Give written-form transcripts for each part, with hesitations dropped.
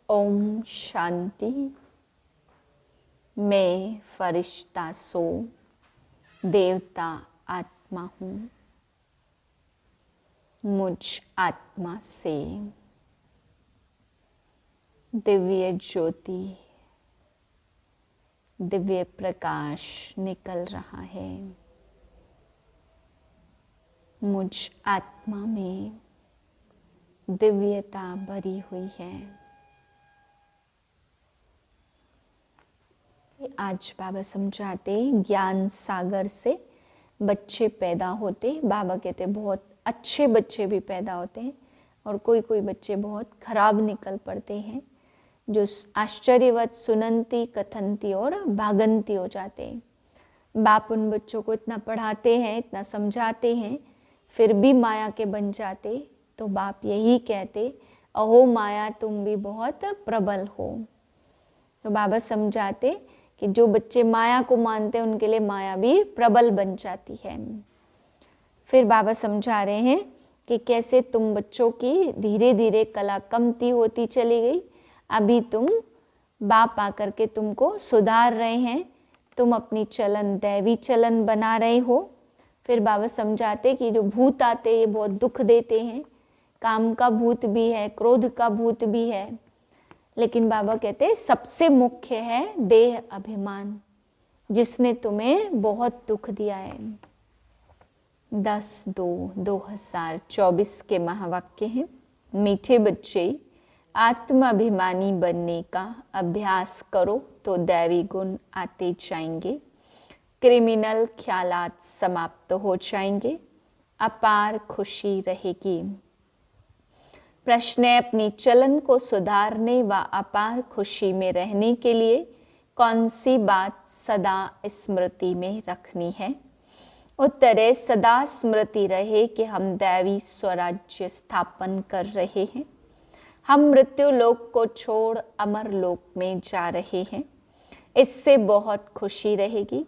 ओम शांति। मैं फरिश्ता सो देवता आत्मा हूँ। मुझ आत्मा से दिव्य ज्योति, दिव्य प्रकाश निकल रहा है। मुझ आत्मा में दिव्यता भरी हुई है। आज बाबा समझाते, ज्ञान सागर से बच्चे पैदा होते। बाबा कहते बहुत अच्छे बच्चे भी पैदा होते हैं और कोई कोई बच्चे बहुत खराब निकल पड़ते हैं, जो आश्चर्यवत सुनंती कथनती और भागंती हो जाते हैं। बाप उन बच्चों को इतना पढ़ाते हैं, इतना समझाते हैं, फिर भी माया के बन जाते। तो बाप यही कहते, अहो माया तुम भी बहुत प्रबल हो। तो बाबा समझाते कि जो बच्चे माया को मानते हैं उनके लिए माया भी प्रबल बन जाती है। फिर बाबा समझा रहे हैं कि कैसे तुम बच्चों की धीरे धीरे कला कमती होती चली गई। अभी तुम बाप आकर के तुमको सुधार रहे हैं, तुम अपनी चलन दैवी चलन बना रहे हो। फिर बाबा समझाते कि जो भूत आते ये बहुत दुख देते हैं, काम का भूत भी है, क्रोध का भूत भी है, लेकिन बाबा कहते सबसे मुख्य है देह अभिमान, जिसने तुम्हें बहुत दुख दिया है। 10/2/2024 के महावाक्य हैं। मीठे बच्चे, आत्माभिमानी बनने का अभ्यास करो तो दैवी गुण आते जाएंगे, क्रिमिनल ख्यालात समाप्त हो जाएंगे, अपार खुशी रहेगी। प्रश्न है, अपनी चलन को सुधारने व अपार खुशी में रहने के लिए कौन सी बात सदा स्मृति में रखनी है? उत्तर है, सदा स्मृति रहे कि हम दैवी स्वराज्य स्थापन कर रहे हैं। हम मृत्यु लोक को छोड़ अमर लोक में जा रहे हैं। इससे बहुत खुशी रहेगी,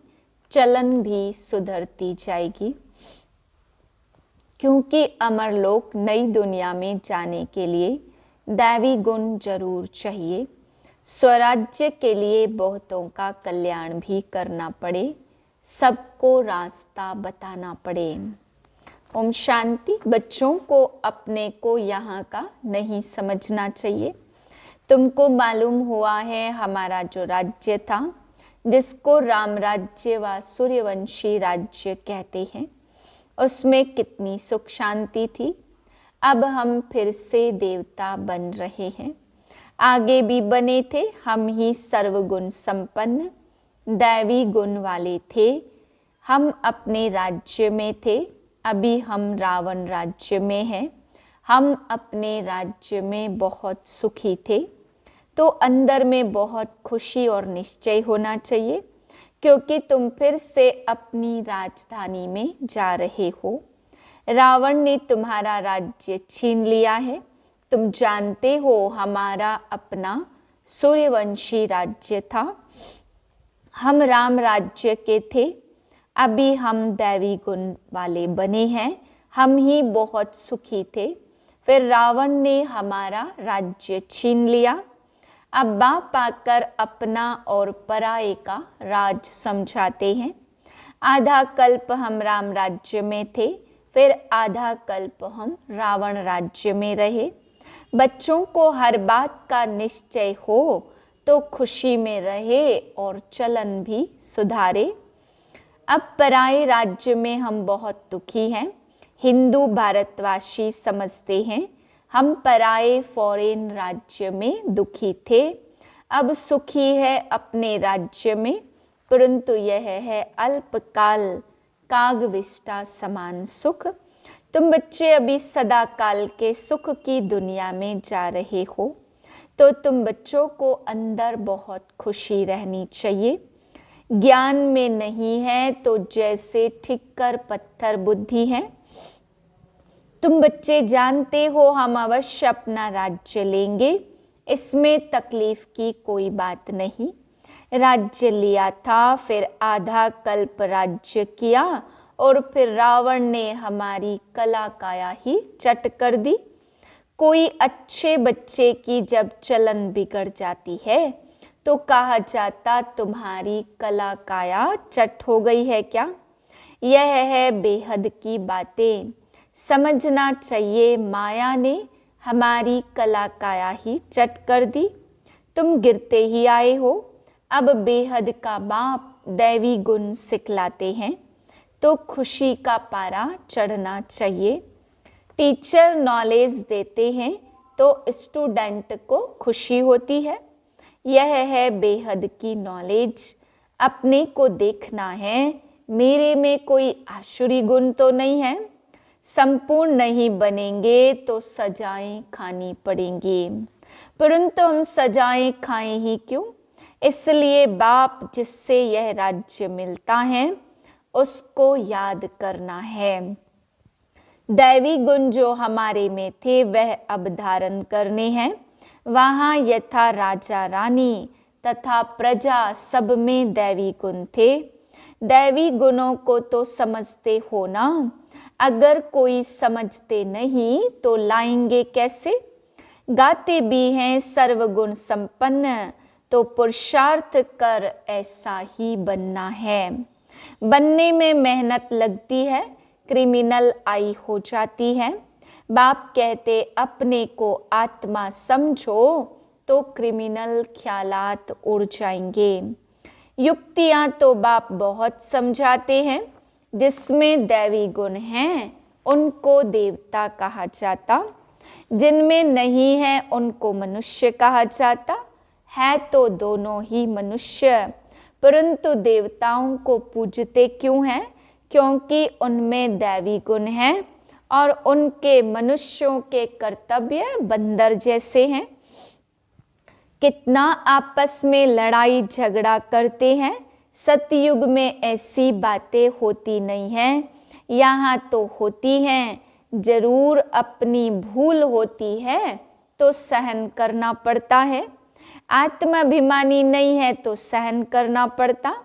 चलन भी सुधरती जाएगी, क्योंकि अमर लोक नई दुनिया में जाने के लिए दैवी गुण जरूर चाहिए। स्वराज्य के लिए बहुतों का कल्याण भी करना पड़े, सबको रास्ता बताना पड़े। ओम शांति। बच्चों को अपने को यहाँ का नहीं समझना चाहिए। तुमको मालूम हुआ है हमारा जो राज्य था, जिसको राम राज्य व सूर्यवंशी राज्य कहते हैं, उसमें कितनी सुख शांति थी। अब हम फिर से देवता बन रहे हैं, आगे भी बने थे। हम ही सर्वगुण संपन्न दैवी गुण वाले थे। हम अपने राज्य में थे, अभी हम रावण राज्य में हैं। हम अपने राज्य में बहुत सुखी थे, तो अंदर में बहुत खुशी और निश्चय होना चाहिए, क्योंकि तुम फिर से अपनी राजधानी में जा रहे हो। रावण ने तुम्हारा राज्य छीन लिया है। तुम जानते हो हमारा अपना सूर्यवंशी राज्य था, हम राम राज्य के थे। अभी हम दैवी गुण वाले बने हैं, हम ही बहुत सुखी थे। फिर रावण ने हमारा राज्य छीन लिया। अब बाप आकर अपना और पराये का राज समझाते हैं। आधा कल्प हम राम राज्य में थे, फिर आधा कल्प हम रावण राज्य में रहे। बच्चों को हर बात का निश्चय हो तो खुशी में रहे और चलन भी सुधारे। अब पराये राज्य में हम बहुत दुखी हैं। हिंदू भारतवासी समझते हैं हम पराये फॉरेन राज्य में दुखी थे, अब सुखी है अपने राज्य में, परंतु यह है अल्पकाल कागविष्टा समान सुख। तुम बच्चे अभी सदा काल के सुख की दुनिया में जा रहे हो, तो तुम बच्चों को अंदर बहुत खुशी रहनी चाहिए। ज्ञान में नहीं है तो जैसे ठिक्कर पत्थर बुद्धि है। तुम बच्चे जानते हो हम अवश्य अपना राज्य लेंगे, इसमें तकलीफ की कोई बात नहीं। राज्य लिया था, फिर आधा कल्प राज्य किया और फिर रावण ने हमारी कला काया ही चट कर दी। कोई अच्छे बच्चे की जब चलन बिगड़ जाती है तो कहा जाता तुम्हारी कला काया चट हो गई है क्या। यह है बेहद की बातें, समझना चाहिए माया ने हमारी कला काया ही चट कर दी। तुम गिरते ही आए हो, अब बेहद का बाप दैवी गुण सिखलाते हैं तो खुशी का पारा चढ़ना चाहिए। टीचर नॉलेज देते हैं तो स्टूडेंट को खुशी होती है। यह है बेहद की नॉलेज। अपने को देखना है, मेरे में कोई आसुरी गुण तो नहीं है। संपूर्ण नहीं बनेंगे तो सजाएं खानी पड़ेंगी, परंतु हम सजाएं खाएं ही क्यों। इसलिए बाप जिससे यह राज्य मिलता है उसको याद करना है। दैवी गुण जो हमारे में थे वह अब धारण करने हैं। वहाँ यथा राजा रानी तथा प्रजा सब में दैवी गुण थे। दैवी गुणों को तो समझते हो ना, अगर कोई समझते नहीं तो लाएंगे कैसे। गाते भी हैं सर्वगुण संपन्न, तो पुरुषार्थ कर ऐसा ही बनना है। बनने में मेहनत लगती है, क्रिमिनल आई हो जाती है। बाप कहते अपने को आत्मा समझो तो क्रिमिनल ख्यालात उड़ जाएंगे। युक्तियां तो बाप बहुत समझाते हैं, जिसमें दैवी गुण हैं उनको देवता कहा जाता, जिनमें नहीं है उनको मनुष्य कहा जाता। है तो दोनों ही मनुष्य, परंतु देवताओं को पूजते क्यों हैं? क्योंकि उनमें दैवी गुण हैं और उनके मनुष्यों के कर्तव्य बंदर जैसे हैं। कितना आपस में लड़ाई झगड़ा करते हैं। सतयुग में ऐसी बातें होती नहीं हैं, यहाँ तो होती हैं। जरूर अपनी भूल होती है तो सहन करना पड़ता है। आत्माभिमानी नहीं है तो सहन करना पड़ता।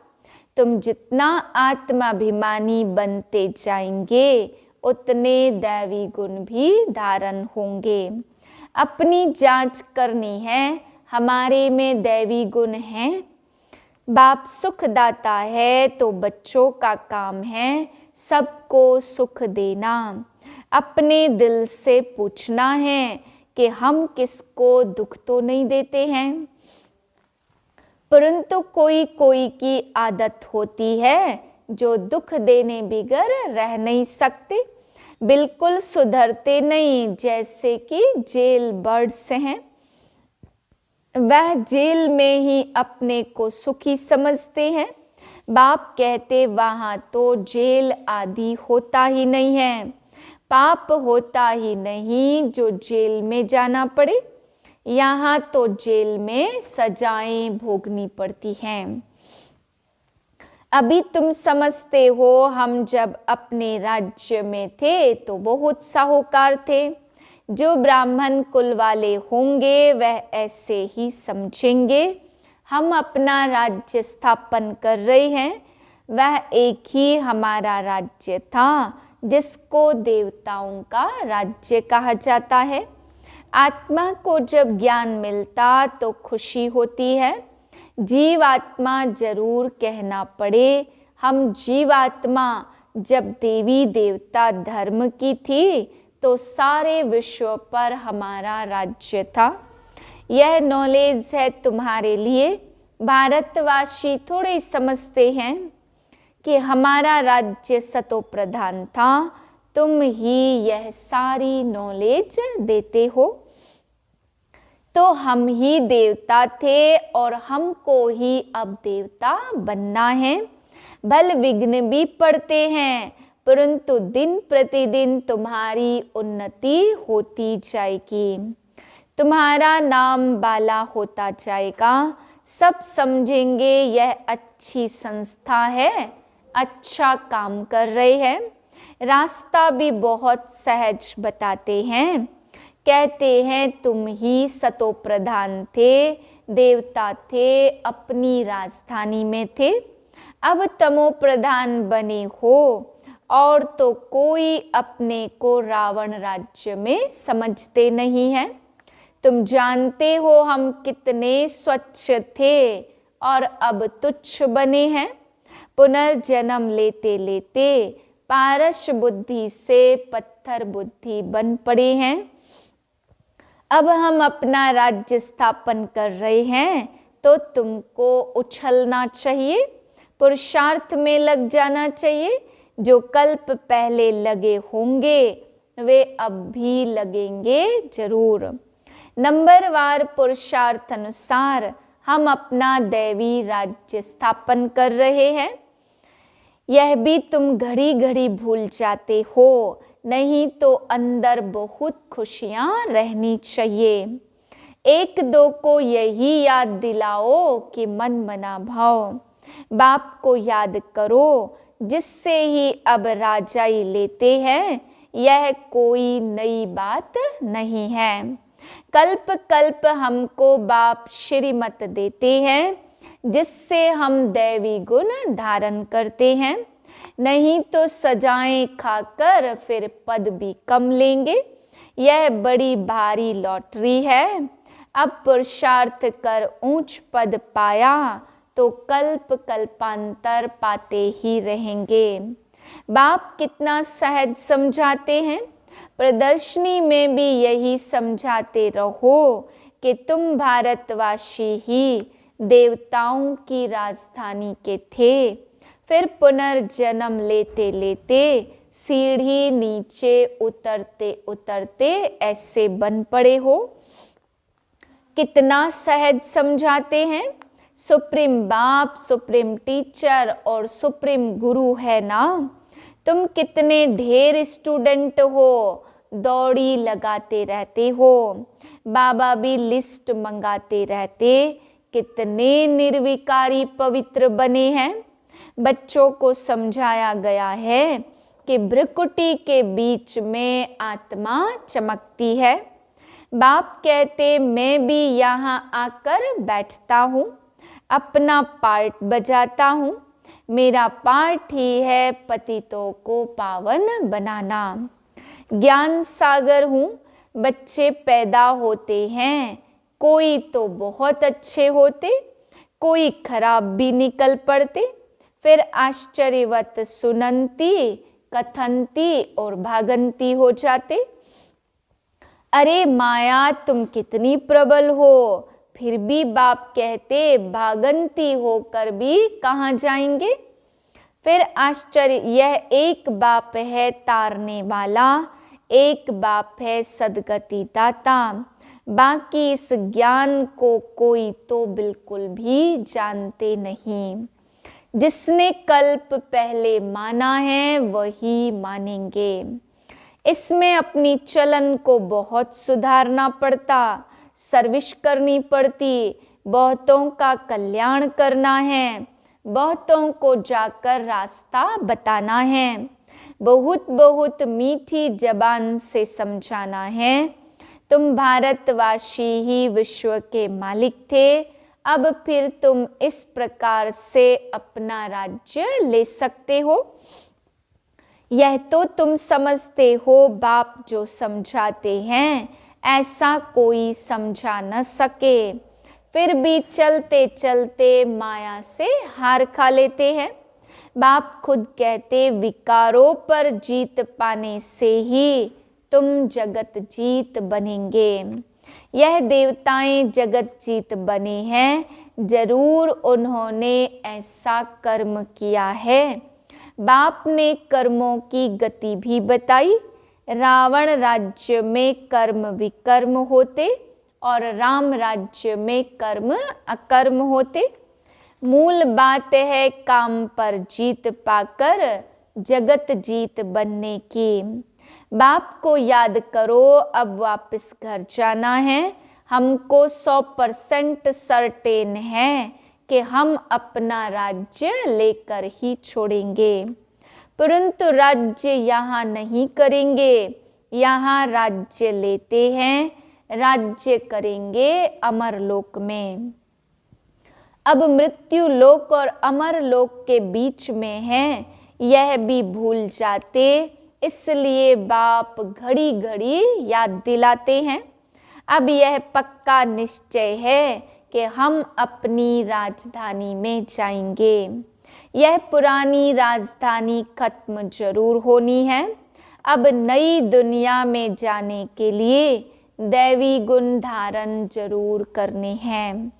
तुम जितना आत्माभिमानी बनते जाएंगे उतने दैवी गुण भी धारण होंगे। अपनी जांच करनी है, हमारे में दैवी गुण हैं। बाप सुखदाता है तो बच्चों का काम है सबको सुख देना। अपने दिल से पूछना है कि हम किसको दुख तो नहीं देते हैं, परंतु कोई कोई की आदत होती है जो दुख देने बिगर रह नहीं सकते, बिल्कुल सुधरते नहीं। जैसे कि जेल बर्ड्स हैं, वह जेल में ही अपने को सुखी समझते हैं। बाप कहते वहाँ तो जेल आदि होता ही नहीं है, पाप होता ही नहीं जो जेल में जाना पड़े। यहाँ तो जेल में सजाएं भोगनी पड़ती हैं। अभी तुम समझते हो, हम जब अपने राज्य में थे तो बहुत साहूकार थे। जो ब्राह्मण कुल वाले होंगे वह ऐसे ही समझेंगे। हम अपना राज्य स्थापन कर रहे हैं, वह एक ही हमारा राज्य था जिसको देवताओं का राज्य कहा जाता है। आत्मा को जब ज्ञान मिलता तो खुशी होती है। जीवात्मा जरूर कहना पड़े। हम जीवात्मा जब देवी देवता धर्म की थी तो सारे विश्व पर हमारा राज्य था। यह नॉलेज है तुम्हारे लिए। भारतवासी थोड़े समझते हैं कि हमारा राज्य सतो प्रधान था, तुम ही यह सारी नॉलेज देते हो। तो हम ही देवता थे और हमको ही अब देवता बनना है। भल विघ्न भी पड़ते हैं, परंतु दिन प्रतिदिन तुम्हारी उन्नति होती जाएगी। तुम्हारा नाम बाला होता जाएगा। सब समझेंगे यह अच्छी संस्था है, अच्छा काम कर रहे हैं। रास्ता भी बहुत सहज बताते हैं। कहते हैं तुम ही सतो प्रधान थे, देवता थे, अपनी राजधानी में थे, अब तमो प्रधान बने हो और तो कोई अपने को रावण राज्य में समझते नहीं है। तुम जानते हो हम कितने स्वच्छ थे और अब तुच्छ बने हैं। पुनर्जन्म लेते लेते पारस बुद्धि से पत्थर बुद्धि बन पड़े हैं। अब हम अपना राज्य स्थापन कर रहे हैं तो तुमको उछलना चाहिए, पुरुषार्थ में लग जाना चाहिए। जो कल्प पहले लगे होंगे वे अब भी लगेंगे जरूर। नंबरवार पुरुषार्थ अनुसार हम अपना दैवी राज्य स्थापन कर रहे हैं। यह भी तुम घड़ी घड़ी भूल जाते हो, नहीं तो अंदर बहुत खुशियां रहनी चाहिए। एक दो को यही याद दिलाओ कि मन मना भाव, बाप को याद करो जिससे ही अब राजाई लेते हैं। यह कोई नई बात नहीं है। कल्प कल्प हमको बाप श्रीमत देते हैं जिससे हम दैवी गुण धारण करते हैं। नहीं तो सजाएं खाकर फिर पद भी कम लेंगे। यह बड़ी भारी लॉटरी है। अब पुरुषार्थ कर ऊंच पद पाया तो कल्प कल्पांतर पाते ही रहेंगे। बाप कितना सहज समझाते हैं। प्रदर्शनी में भी यही समझाते रहो कि तुम भारतवासी ही देवताओं की राजधानी के थे। फिर पुनर्जन्म लेते लेते सीढ़ी नीचे उतरते उतरते ऐसे बन पड़े हो। कितना सहज समझाते हैं। सुप्रीम बाप, सुप्रीम टीचर और सुप्रीम गुरु है ना। तुम कितने ढेर स्टूडेंट हो, दौड़ी लगाते रहते हो। बाबा भी लिस्ट मंगाते रहते। कितने निर्विकारी पवित्र बने हैं। बच्चों को समझाया गया है कि भ्रुकुटी के बीच में आत्मा चमकती है। बाप कहते मैं भी यहाँ आकर बैठता हूँ, अपना पार्ट बजाता हूँ। मेरा पार्ट ही है पतितों को पावन बनाना। ज्ञान सागर हूँ। बच्चे पैदा होते हैं, कोई तो बहुत अच्छे होते, कोई खराब भी निकल पड़ते। फिर आश्चर्यवत सुनंती, कथनती और भागंती हो जाते। अरे माया तुम कितनी प्रबल हो, फिर भी बाप कहते भागंती होकर भी कहाँ जाएंगे। फिर आश्चर्य, यह एक बाप है तारने वाला, एक बाप है सदगति दाता। बाकी इस ज्ञान को कोई तो बिल्कुल भी जानते नहीं। जिसने कल्प पहले माना है वही मानेंगे। इसमें अपनी चलन को बहुत सुधारना पड़ता, सर्विस करनी पड़ती, बहुतों का कल्याण करना है, बहुतों को जाकर रास्ता बताना है, बहुत बहुत मीठी जबान से समझाना है। तुम भारतवासी ही विश्व के मालिक थे, अब फिर तुम इस प्रकार से अपना राज्य ले सकते हो। यह तो तुम समझते हो, बाप जो समझाते हैं ऐसा कोई समझा न सके। फिर भी चलते चलते माया से हार खा लेते हैं। बाप खुद कहते विकारों पर जीत पाने से ही तुम जगत जीत बनेंगे। यह देवताएं जगत जीत बने हैं, जरूर उन्होंने ऐसा कर्म किया है। बाप ने कर्मों की गति भी बताई। रावण राज्य में कर्म विकर्म होते और राम राज्य में कर्म अकर्म होते। मूल बात है काम पर जीत पाकर जगत जीत बनने की। बाप को याद करो, अब वापस घर जाना है। हमको 100% सर्टेन है कि हम अपना राज्य लेकर ही छोड़ेंगे, परंतु राज्य यहाँ नहीं करेंगे। यहाँ राज्य लेते हैं, राज्य करेंगे अमर लोक में। अब मृत्यु लोक और अमर लोक के बीच में है। यह भी भूल जाते, इसलिए बाप घड़ी घड़ी याद दिलाते हैं। अब यह पक्का निश्चय है कि हम अपनी राजधानी में जाएंगे। यह पुरानी राजधानी खत्म जरूर होनी है। अब नई दुनिया में जाने के लिए दैवी गुण धारण जरूर करने हैं।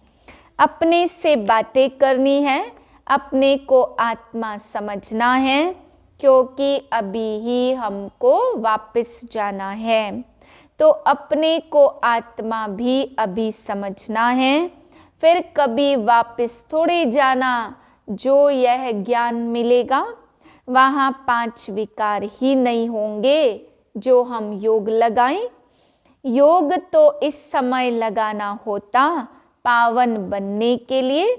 अपने से बातें करनी है, अपने को आत्मा समझना है, क्योंकि अभी ही हमको वापस जाना है। तो अपने को आत्मा भी अभी समझना है, फिर कभी वापस थोड़े जाना। जो यह ज्ञान मिलेगा वहाँ 5 विकार ही नहीं होंगे जो हम योग लगाएं। योग तो इस समय लगाना होता पावन बनने के लिए,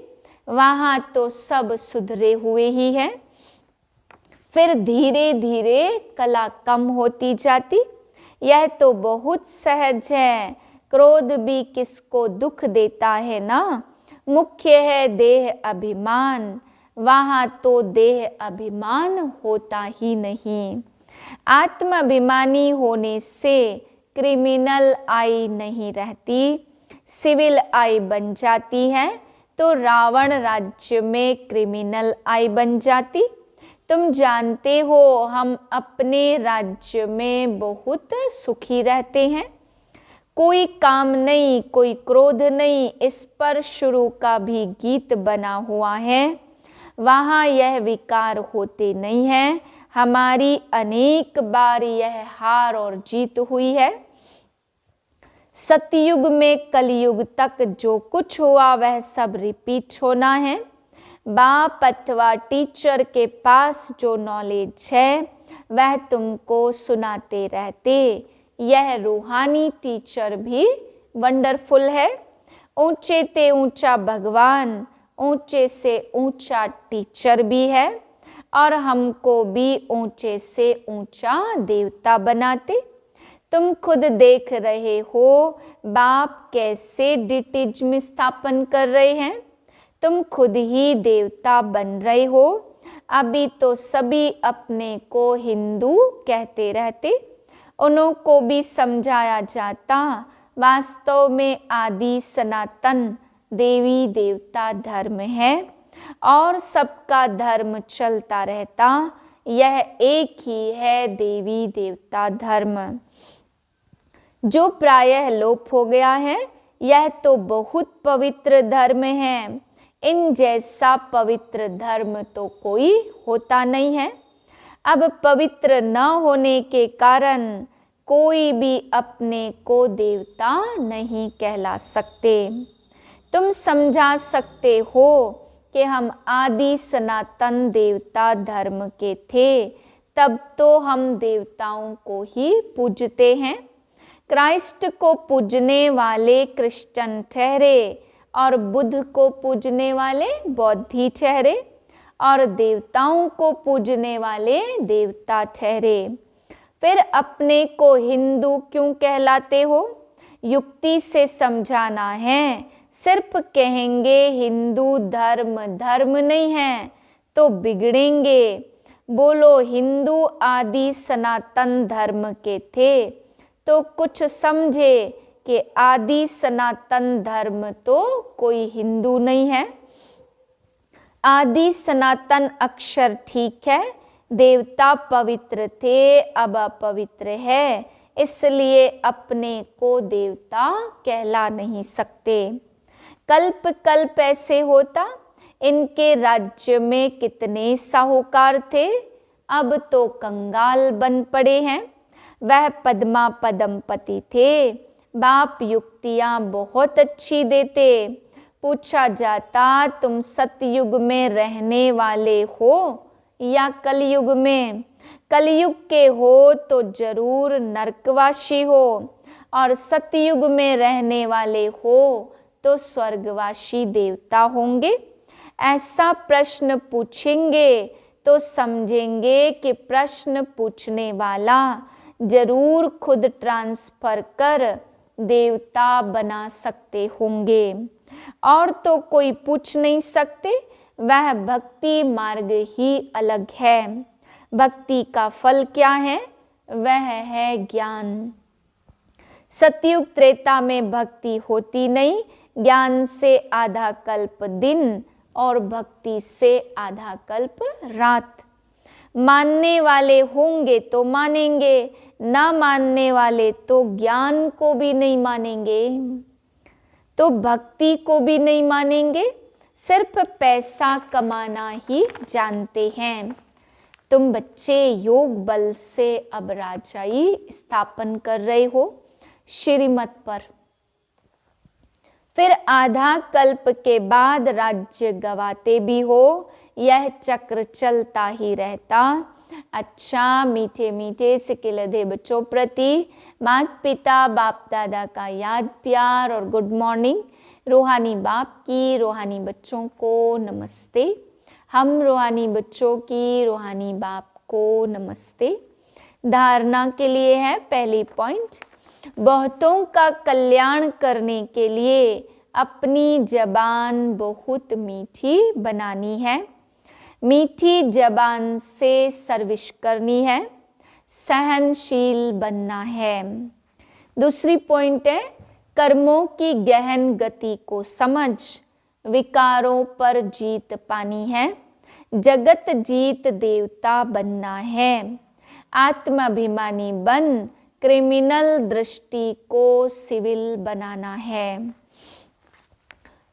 वहाँ तो सब सुधरे हुए ही हैं। फिर धीरे धीरे कला कम होती जाती। यह तो बहुत सहज है। क्रोध भी किसको दुख देता है ना। मुख्य है देह अभिमान, वहाँ तो देह अभिमान होता ही नहीं। आत्माभिमानी होने से क्रिमिनल आई नहीं रहती, सिविल आई बन जाती है। तो रावण राज्य में क्रिमिनल आई बन जाती। तुम जानते हो हम अपने राज्य में बहुत सुखी रहते हैं। कोई काम नहीं, कोई क्रोध नहीं। इस पर शुरू का भी गीत बना हुआ है। वहाँ यह विकार होते नहीं हैं। हमारी अनेक बार यह हार और जीत हुई है। सतयुग में कलयुग तक जो कुछ हुआ वह सब रिपीट होना है। बाप अथवा टीचर के पास जो नॉलेज है वह तुमको सुनाते रहते। यह रूहानी टीचर भी वंडरफुल है। ऊंचे से ऊंचा भगवान, ऊंचे से ऊंचा टीचर भी है, और हमको भी ऊंचे से ऊंचा देवता बनाते। तुम खुद देख रहे हो बाप कैसे डिटिज्म स्थापन कर रहे हैं। तुम खुद ही देवता बन रहे हो। अभी तो सभी अपने को हिंदू कहते रहते। उन्हों को भी समझाया जाता वास्तव में आदि सनातन देवी देवता धर्म है और सबका धर्म चलता रहता। यह एक ही है देवी देवता धर्म, जो प्रायः लोप हो गया है। यह तो बहुत पवित्र धर्म है। इन जैसा पवित्र धर्म तो कोई होता नहीं है। अब पवित्र न होने के कारण कोई भी अपने को देवता नहीं कहला सकते। तुम समझा सकते हो कि हम आदि सनातन देवता धर्म के थे, तब तो हम देवताओं को ही पूजते हैं। क्राइस्ट को पूजने वाले क्रिश्चियन ठहरे और बुद्ध को पूजने वाले बौद्धी ठहरे और देवताओं को पूजने वाले देवता ठहरे। फिर अपने को हिंदू क्यों कहलाते हो? युक्ति से समझाना है। सिर्फ कहेंगे हिंदू धर्म धर्म नहीं है तो बिगड़ेंगे। बोलो हिंदू आदि सनातन धर्म के थे तो कुछ समझे कि आदि सनातन धर्म तो कोई हिंदू नहीं है। आदि सनातन अक्षर ठीक है, देवता पवित्र थे अब अपवित्र है, इसलिए अपने को देवता कहला नहीं सकते। कल्प कल्प ऐसे होता। इनके राज्य में कितने साहूकार थे, अब तो कंगाल बन पड़े हैं। वह पद्मा पदमपति थे। बाप युक्तियाँ बहुत अच्छी देते। पूछा जाता तुम सतयुग में रहने वाले हो या कलयुग में? कलयुग के हो तो जरूर नरकवासी हो, और सतयुग में रहने वाले हो तो स्वर्गवासी देवता होंगे। ऐसा प्रश्न पूछेंगे तो समझेंगे कि प्रश्न पूछने वाला जरूर खुद ट्रांसफर कर देवता बना सकते होंगे, और तो कोई पूछ नहीं सकते। वह भक्ति मार्ग ही अलग है। भक्ति का फल क्या है? वह है ज्ञान। सतयुग त्रेता में भक्ति होती नहीं, ज्ञान से आधा कल्प दिन और भक्ति से आधा कल्प रात। मानने वाले होंगे तो मानेंगे, ना मानने वाले तो ज्ञान को भी नहीं मानेंगे, तो भक्ति को भी नहीं मानेंगे, सिर्फ पैसा कमाना ही जानते हैं। तुम बच्चे योग बल से अब राजाई स्थापन कर रहे हो श्रीमत पर, फिर आधा कल्प के बाद राज्य गवाते भी हो। यह चक्र चलता ही रहता। अच्छा, मीठे मीठे सिकिलधे बच्चों प्रति माता पिता बाप दादा का याद प्यार और गुड मॉर्निंग। रूहानी बाप की रूहानी बच्चों को नमस्ते। हम रूहानी बच्चों की रूहानी बाप को नमस्ते। धारणा के लिए है पहली पॉइंट, बहुतों का कल्याण करने के लिए अपनी जबान बहुत मीठी बनानी है। मीठी जबान से सर्विस करनी है, सहनशील बनना है। दूसरी पॉइंट है, कर्मों की गहन गति को समझ विकारों पर जीत पानी है। जगत जीत देवता बनना है। आत्माभिमानी बन क्रिमिनल दृष्टि को सिविल बनाना है।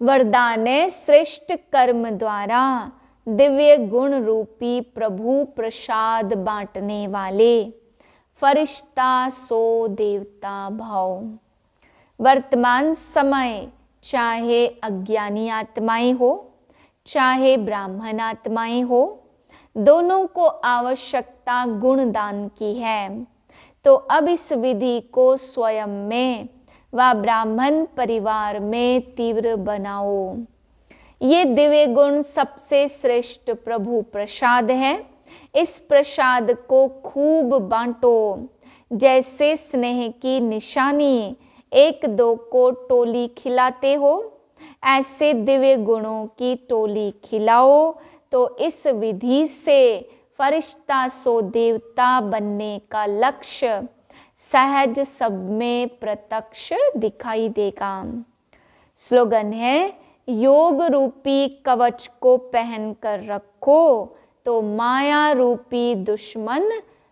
वरदान है, श्रेष्ठ कर्म द्वारा दिव्य गुण रूपी प्रभु प्रसाद बांटने वाले फरिश्ता सो देवता भाव। वर्तमान समय चाहे अज्ञानी आत्माएं हो चाहे ब्राह्मण आत्माएं हो, दोनों को आवश्यकता गुणदान की है। तो अब इस विधि को स्वयं में व ब्राह्मण परिवार में तीव्र बनाओ। ये दिव्य गुण सबसे श्रेष्ठ प्रभु प्रसाद है। इस प्रसाद को खूब बांटो। जैसे स्नेह की निशानी एक दो को टोली खिलाते हो, ऐसे दिव्य गुणों की टोली खिलाओ। तो इस विधि से फरिश्ता सो देवता बनने का लक्ष्य सहज सब में प्रत्यक्ष दिखाई देगा। स्लोगन है, योग रूपी कवच को पहन कर रखो तो माया रूपी दुश्मन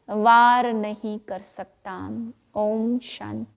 वार नहीं कर सकता। ओम शांति।